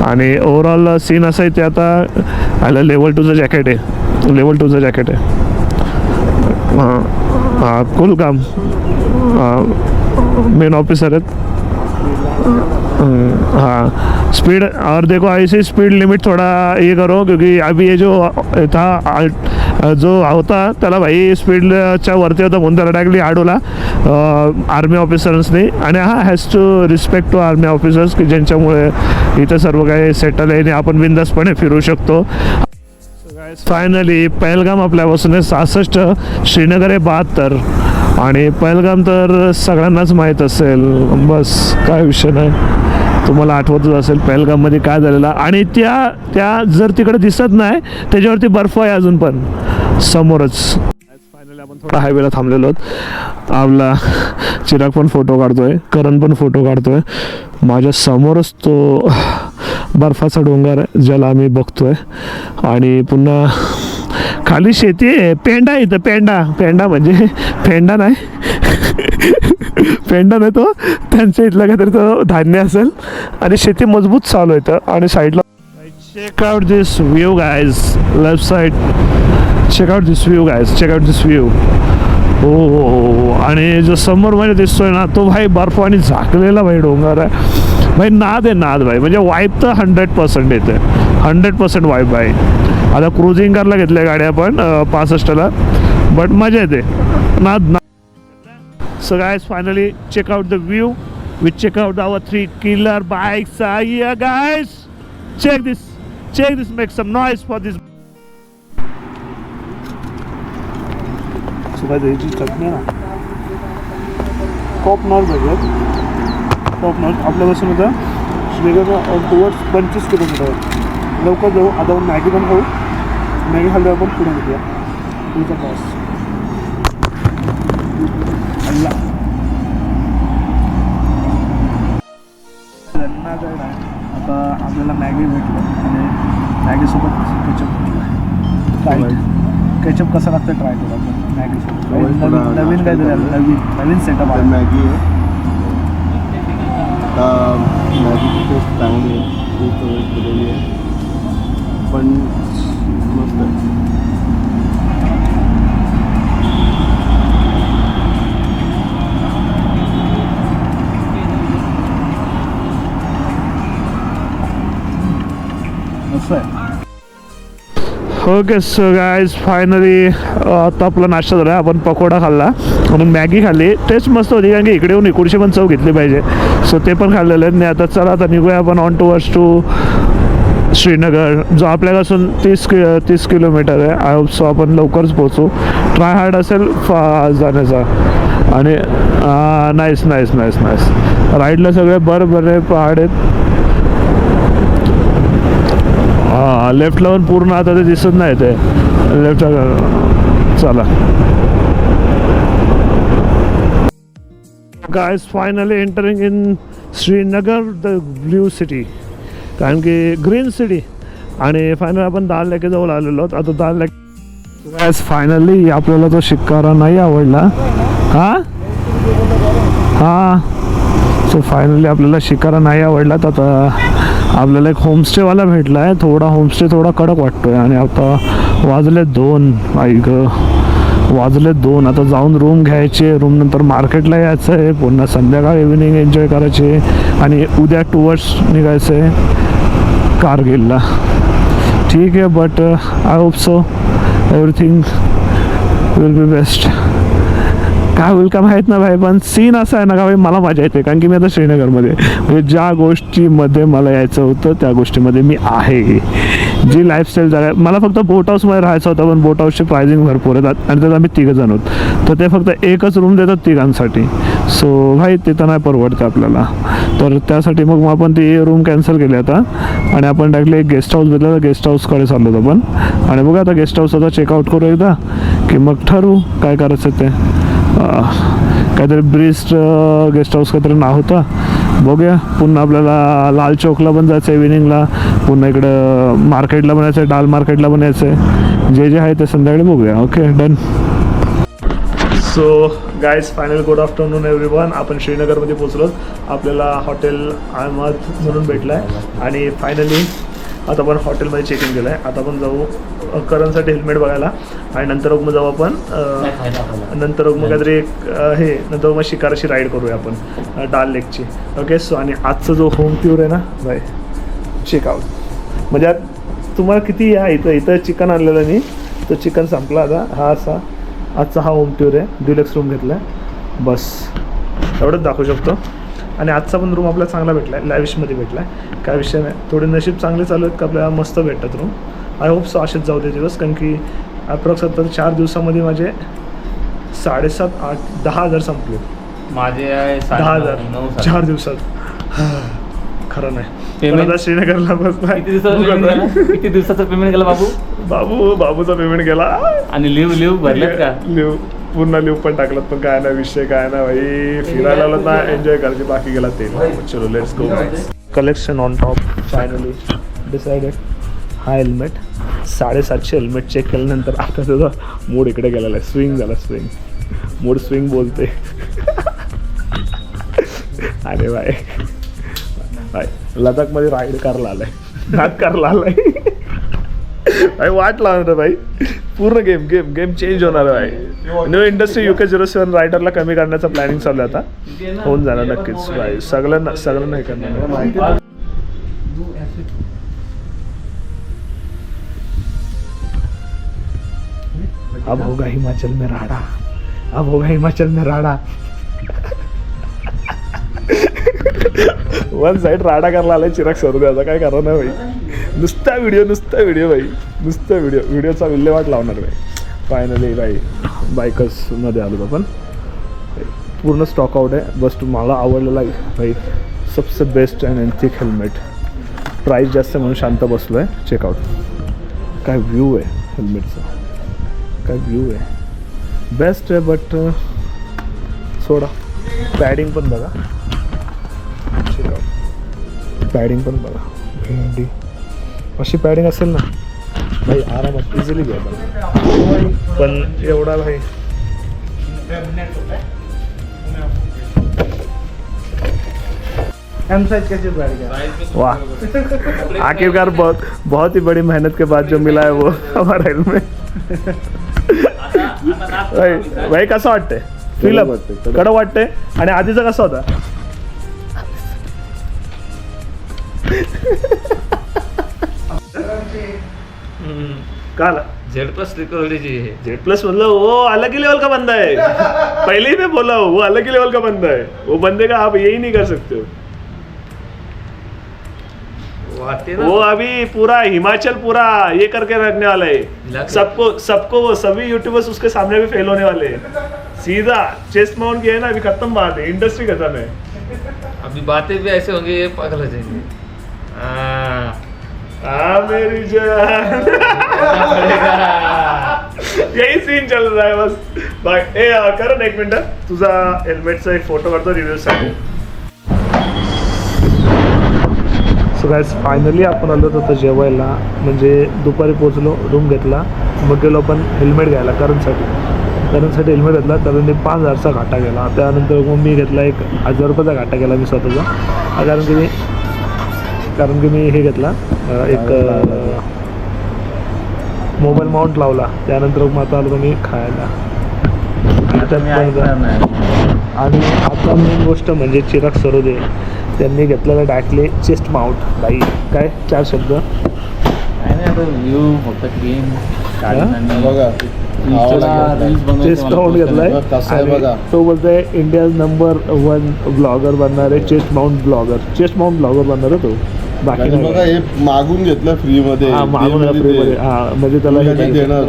आणि ओव्हरऑल सीन असं आहे ते आता आलं लेवल 2चं जॅकेट आहे, लेवल 2चं जॅकेट आहे. हां कुल काम मेन ऑफिसर आहेत. हाँ स्पीड और देखो ऐसे स्पीड लिमिट थोड़ा ये करो क्योंकि अभी ये जो था जो होता त्याला भाई स्पीडच्या वरती होता म्हणून त्याला टाकली आडोला आर्मी ऑफिसर्सनी. आणि हा has to respect to army officers की ज्यांच्यामुळे इथं सर्व काही सेटल आहे आणि आपण बिंदासपणे फिरू शकतो. फायनली पहलगाम आपल्यापासून आहे 66, श्रीनगर आहे 72. आणि पहलगाम तर सगळ्यांनाच माहीत असेल, बस काय विषय नाही. तुम्हाला आठवतच असेल पहलगाममध्ये काय झालेलं. आणि त्या जर तिकडे दिसत नाही त्याच्यावरती बर्फ आहे अजून पण समोरच. फायनली आपण थोडा हायवेला थांबलेलो आहोत. आपला चिराग पण फोटो काढतोय, करण पण फोटो काढतोय. माझ्या समोरच तो बर्फाचा डोंगर आहे ज्याला आम्ही बघतोय. आणि पुन्हा खाली शेती आहे. पेंडा आहे इथं, पेंडा म्हणजे पेंडा नाही पेंडा नाही तो त्यांच्या इथलं काहीतरी तो धान्य असेल. आणि शेती मजबूत चालू आहे. आणि साईडला check out this view guys, left side. Check out this view guys, check out this view. हो आणि जो समोरमध्ये दिसतोय ना तो भाई बर्फ आणि झाकलेला भाई डोंगर आहे भाई. नाद आहे नाद भाई, म्हणजे वाईब तर 100% येते, 100% वाईब आहे. आता क्रुझिंग करायला घेतल्या गाडी आपण 65ला, बट मजा येते, नाद. So guys, finally check out the view. We check out our 3 killer bikes are here guys. Check this, make some noise for this. So guys, याची चटणी ना टॉप नॉट भेटत, टॉप नॉट. आपल्यापासून होतं श्रीनगर टुवर्ड्स 25 किलोमीटर. लवकर जाऊ. आता आपण Maggi पण खाऊ. मॅगी खाल्ल्यावर आपण पुढे निघूया. तुझा बॉस अल्ला आता आपल्याला मॅगी भेटलं आणि मॅगीसोबत केचप ट्राय. केचप कसं लागतं ट्राय करू आपण मॅगीसोबत. नवीन काहीतरी आलं, नवीन सेटअप आहे. मॅगी आहे आता. मॅगीची टेस्ट चांगली आहे, केलेली आहे पण मस्त आहे. ओके सो गाईज फायनली आता आपला नाश्ता झाला. आपण पकोडा खाल्ला आणि मॅगी खाल्ली. टेस्ट मस्त होती कारण की इकडे येऊन इकडची पण चव घेतली पाहिजे. सो ते पण खाल्लेलं आहे. आणि आता चला आता निघूया आपण ऑन टुवर्ड्स टू श्रीनगर, जो आपल्यापासून 30 किलोमीटर आहे. आय होप सो आपण लवकरच पोहोचू. ट्राय हार्ड असेल जाण्याचा. आणि नाईस नाईस नाईस नाईस. राईडला सगळे बरे पहाड आहेत. लेफ्टला पण पूर्ण आता ते दिसत नाही ते लेफ्टला. चला guys, finally entering in Srinagar, the blue city, कारण की ग्रीन सिटी. आणि फायनली आपण दाल लेके जवळ आलेलो आहोत. आता दाल लेक गाइस फायनली आपल्याला तो शिक्कारा नाही आवडला. हां सो फायनली आपल्याला शिक्कारा नाही आवडला. तर आता आपल्याला एक होमस्टेवाला भेटला आहे. होमस्टे थोडा कडक वाटतोय. आणि आता वाजले 2. वाजले 2. आता जाऊन रूम घ्यायचे. रूम नंतर मार्केटला यायचं आहे. पुन्हा संध्याकाळ इव्हिनिंग एन्जॉय करायचे. आणि उद्या टुवर्ड्स निघायचं आहे कारगिलला. ठीक आहे, but I hope so everything will be best. काय होईल का माहीत ना भाई, पण सीन असा आहे ना का भाई, मला मजा येते कारण की मी आता श्रीनगरमध्ये, म्हणजे ज्या गोष्टीमध्ये मला यायचं होतं त्या गोष्टीमध्ये मी आहे. जी लाईफस्टाईल जागा, मला फक्त बोट हाऊसमध्ये राहायचं होतं, पण बोट हाऊसची प्रायझिंग भरपूर येतात आणि त्यात आम्ही 3 जण आहोत. तर ते फक्त एकच रूम देतात 3 सो भाई तिथं नाही परवडते आपल्याला. तर त्यासाठी मग आपण ती रूम कॅन्सल केली आता. आणि आपण डायरेक्टली एक गेस्ट हाऊस भेटलं, तर गेस्ट हाऊसकडे चाललो होतो आपण. आणि बघा आता गेस्ट हाऊस आता चेकआउट करू एकदा, की मग ठरवू काय करायचं ते. काहीतरी ब्रिस्ट गेस्ट हाऊस काहीतरी नाव होतं. बघूया. पुन्हा आपल्याला लाल चौकला पण जायचं आहे इव्हिनिंगला. पुन्हा इकडं मार्केटला पण यायचं आहे, डाल मार्केटला पण यायचं आहे. जे आहे ते संध्याकाळी बघूया. Okay done. So guys final good afternoon everyone. आपण श्रीनगरमध्ये पोचलो. आपल्याला हॉटेल अहमद म्हणून भेटलं आहे. आणि फायनली आता आपण हॉटेलमध्ये चेक इन केलं आहे. आता आपण जाऊ करणसाठी हेल्मेट बघायला. आणि नंतर मग जाऊ आपण नंतर मग काहीतरी नंतर मग शिकाराची राईड करूया आपण डाल लेकची. ओके. सो आणि आजचा जो होम टूर आहे ना बाय, चेकआउट म्हणजे तुम्हाला किती या इथं चिकन आणलेलं मी, तो चिकन संपला आता. हा असा आजचा हा होम टूर आहे. डिलक्स रूम घेतला आहे, बस एवढंच दाखवू शकतो. आणि आजचा पण रूम आपल्याला चांगला भेटला आहे, लॅविशमध्ये भेटला आहे. काय विषय नाही. थोडे नशीब चांगले चालू आहेत का आपल्याला मस्त भेटतात रूम. आय होप सो असेच जाऊ दे दिवस, कारण की अप्रॉक्स आता 4 दिवसामध्ये माझे 7,500 8 10 हजार संपले माझे. 10,000 4 दिवसात. खरं नाही. पेमेंट श्रीनगरला बसला. किती दिवसाचं पेमेंट केलं बाबूचा पेमेंट केला. आणि लिव्ह भरलेत का? लिव्ह पूर्ण लिव्ह पण टाकलं. पण काय नाही विषय, काय ना भाई, फिरायला आलं ना एन्जॉय करायची, बाकी गेला ते. चलो let's go. Collection on top. Finally decided. हा हेल्मेट 750 हेल्मेट चेक केल्यानंतर आता त्याचा मूड इकडे गेलेला आहे. स्विंग झाला. मूड स्विंग बोलते. अरे भाई लडाखमध्ये राईड करायला आलाय, नाद करायला आलाय भाई. वाट लावणार भाई. पूर्ण गेम गेम गेम चेंज होणार आहे. न्यू इंडस्ट्री UK07 रायडरला कमी करण्याचं प्लॅनिंग चालू आहे आता. होऊन जाणार नक्कीच भाई. सगळ्यांना हे करणार. अब होगा हिमाचल में राडा. अब होगा हिमाचल में राडा. वन साइड राडा करायला आलाय चिराग सरोद्याचा. काय करणार नाही भाई. नुसता व्हिडिओ भाई. नुसता व्हिडिओचा विल्हेवाट लावणार भाई. फायनली भाई बायकर्समध्ये आलो आपण. पूर्ण स्टॉक आउट आहे. बस मला आवडलेला भाई सबसे बेस्ट अँड एंथिक हेल्मेट. प्राईस जास्त म्हणून शांत बसलो आहे. चेकआउट. काय व्ह्यू आहे हेल्मेटचा. काय व्ह्यू आहे. बेस्ट आहे बट सोडा. पॅडिंग पण बघा. पॅडिंग पण बघा. भेंडी अशी पॅडिंग असेल ना भाई आरामात इझिली घ्या. पण एवढा भाई वाह. आखिरकार बहुत ही बड़ी मेहनत के बाद जो मिला है वो हमारा हेल्मेट. भाई कसं वाटतंय. फील कडक वाटतंय. आणि आधीचा कसा होता. काला Z+ मतलब वो अलग ही लेवल का बंदा है. पहले ही मैं बोला हूँ वो अलग ही लेवल का बंदा है. वो बंदे का आप यही नहीं कर सकते हो. वो अभी पूरा हिमाचल पूरा ये करके रखने वाला है. सबको वो सभी यूट्यूबर्स उसके सामने भी फेल होने वाले हैं. सीधा चेस्ट माउंट किया है ना. अभी खत्म बात है. इंडस्ट्री खत्म है. अभी बातें भी ऐसे होंगे ये पागल हो जाएंगे. मेरी जान. यही सीन चल रहा है बस. कर ना 1 मिनिट. तुझा हेल्मेटचा एक फोटो करतो रिव्ह्यू साठी. सो गाइस फायनली आपण आलो होतो जेवायला. म्हणजे दुपारी पोचलो. रूम घेतला. मग गेलो आपण हेल्मेट घ्यायला करणसाठी हेल्मेट घेतला. कारण 5,000चा घाटा गेला. त्यानंतर मग मी घेतला 1,000 रुपयाचा घाटा गेला मी स्वतःचा. कारण की मी हे घेतला एक मोबाईल माउंट लावला. त्यानंतर मग आता आलो मी खायला. आणि आता मेन गोष्ट म्हणजे चिराग सरोदे त्यांनी घेतलेलं डायरेक्टली चेस्ट माउंट. बाई काय 4 शब्द. चेस्ट माउंट घेतलाय. तो बोलतोय इंडिया नंबर 1 ब्लॉगर बनणार आहे. चेस्ट माउंट ब्लॉगर बनणार आहे तो. बाकी बघा हे मागून घेतलं फ्री मध्ये. मागून फ्री मध्ये. म्हणजे त्याला देणार.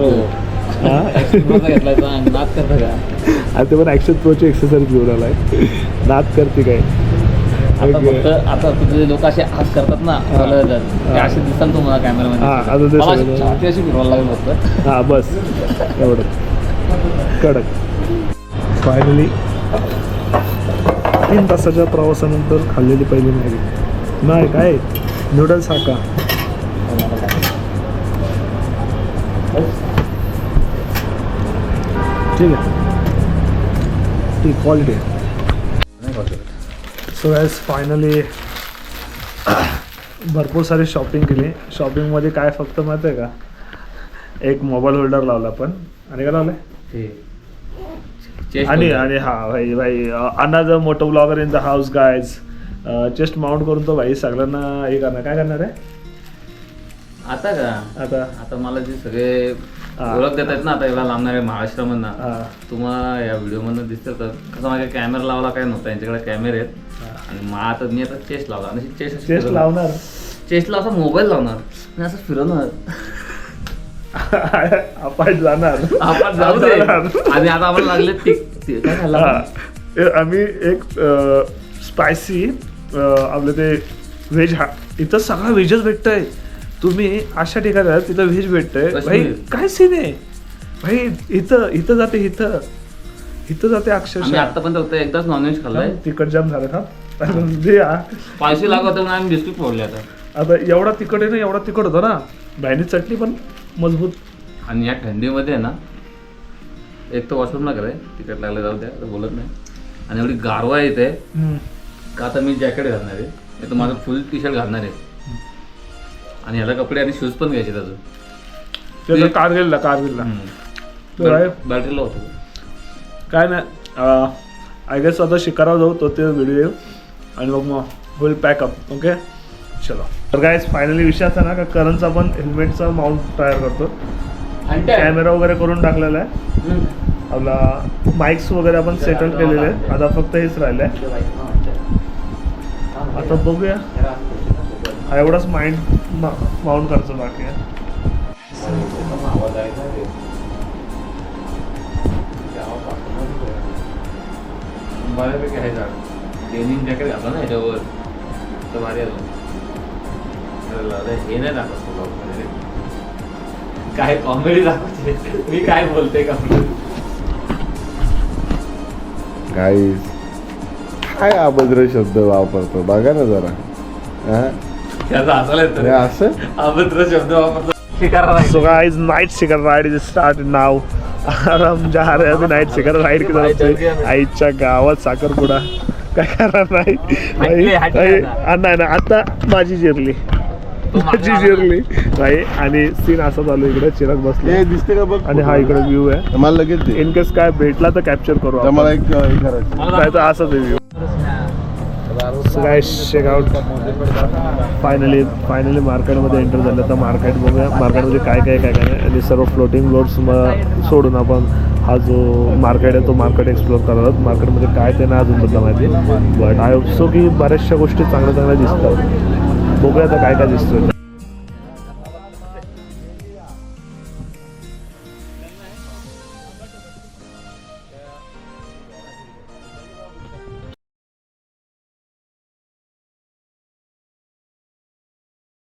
ते पण ॲक्शन प्रोची एक्सरसाइज घेऊन आलाय. नाद करते काय. आता तुझे लोक असे हात करतात ना असे दिसतात तुम्हाला कॅमेरामध्ये. अशी फिरवायला लागलं होतं. हां बस एवढं कडक. फायनली 3 तासाच्या प्रवासानंतर खाल्लेली पहिली मॅगी. नाही काय नूडल्स हा का. ठीक आहे. ती क्वालिटी आहे. सो गॅस फायनली भरपूर सारी शॉपिंग केली. शॉपिंगमध्ये काय फक्त माहिती आहे का. एक मोबाईल होल्डर लावला आपण. आणि काय लावलं आणि हा भाई अनदर मोठं blogger in the house guys. Chest mount करून तो भाई सगळ्यांना हे करणार. काय करणार आहे आता मला जे सगळे ओळख देत आहेत ना आता एवढा लांबणारे महाराष्ट्रामधनं तुम्हाला या व्हिडिओमधनं दिसतं. तर कसं माझ्या कॅमेरा लावला काय नव्हता. यांच्याकडे कॅमेरे आहेत. आणि मी आता चेस्ट लावला. आणि चेस्ट लावणार. चेस्टला असा मोबाईल लावणार आणि असं फिरवणार. आपण जाणार. आणि आता आपण लागले काय खाल्ला आम्ही एक स्पायसी आपलं ते व्हेज. इथं सगळं व्हेजच भेटतंय. तुम्ही अशा ठिकाणी तिथं व्हेज भेटतंय भाई. काय सीन आहे भाई. इथं जाते अक्षरशः. आता पण एकदाच नॉनव्हेज खाल्लंय. तिखट जाम झालं का. पायसी लागत होतं आम्ही बिस्किट फोडले. आता एवढा तिखट आहे ना. एवढा तिखट होता ना. बायनी चटणी पण मजबूत. आणि या थंडीमध्ये आहे ना एक तर वॉशरूमला कराय तिखट लागलं जाऊ द्या बोलत नाही. आणि एवढी गारवा येते का. आता मी जॅकेट घालणार आहे. नाही तर माझं फुल टी शर्ट घालणार आहे. आणि ह्याला कपडे आणि शूज पण घ्यायचे अजून. ते कारगिलला तर आहे. बॅटरीला होतो. काय नाही आय गेस आता शिकारावर जाऊ तो ते व्हिडिओ येऊ आणि मग होईल पॅकअप. ओके चलो. तर काय फायनली विषय असा ना का करणचा आपण हेल्मेटचा माउंट तयार करतो. कॅमेरा वगैरे करून टाकलेला आहे. आपला माइक्स वगैरे आपण सेटल केलेले आहेत. आता फक्त हेच राहिलं आहे. आता बघूया हा एवढाच माउंट करायचं बाकी आहे. बऱ्यापैकी आहे झाड. डेनिम जॅकेट घातलं ना ह्याच्यावर तर भारी आलं. हे नाही दाखवत काय कॉमेडी दाखवते. मी काय बोलते का गाईज काय अभद्र शब्द वापरतो बघा ना जरा. हा? त्याचा हसायला येतं. हे असं अभद्र शब्द वापरतो. शिकारा So guys, night शिकार राइड is started now. आराम जा रहे अभी नाईट शिकार राइड की तरफ से. आईच्या गावात साखरपुडा काय करणार नाही. नाही ना आता माझी जिरली नाही. आणि सीन असा चालू इकडे चिराग बसले हे दिसते का बघ आणि हा इकडे व्ह्यू आहे. मला लगेच दे. इन केस काय भेटला तर कॅप्चर करू तर आपण. मला एक हे करायचं. काय तर असंच व्ह्यू. चेकआउट फायनली मार्केटमध्ये एंटर झालं. तर मार्केट बघूया मार्केटमध्ये काय नाही. आणि सर्व फ्लोटिंग बोर्ड्स सोडून आपण हा जो मार्केट आहे तो मार्केट एक्सप्लोर करत. मार्केटमध्ये काय ते नाही अजून सुद्धा माहिती. बट आय होप सो की बऱ्याचशा गोष्टी चांगल्या दिसतात. बघूया आता काय दिसतोय.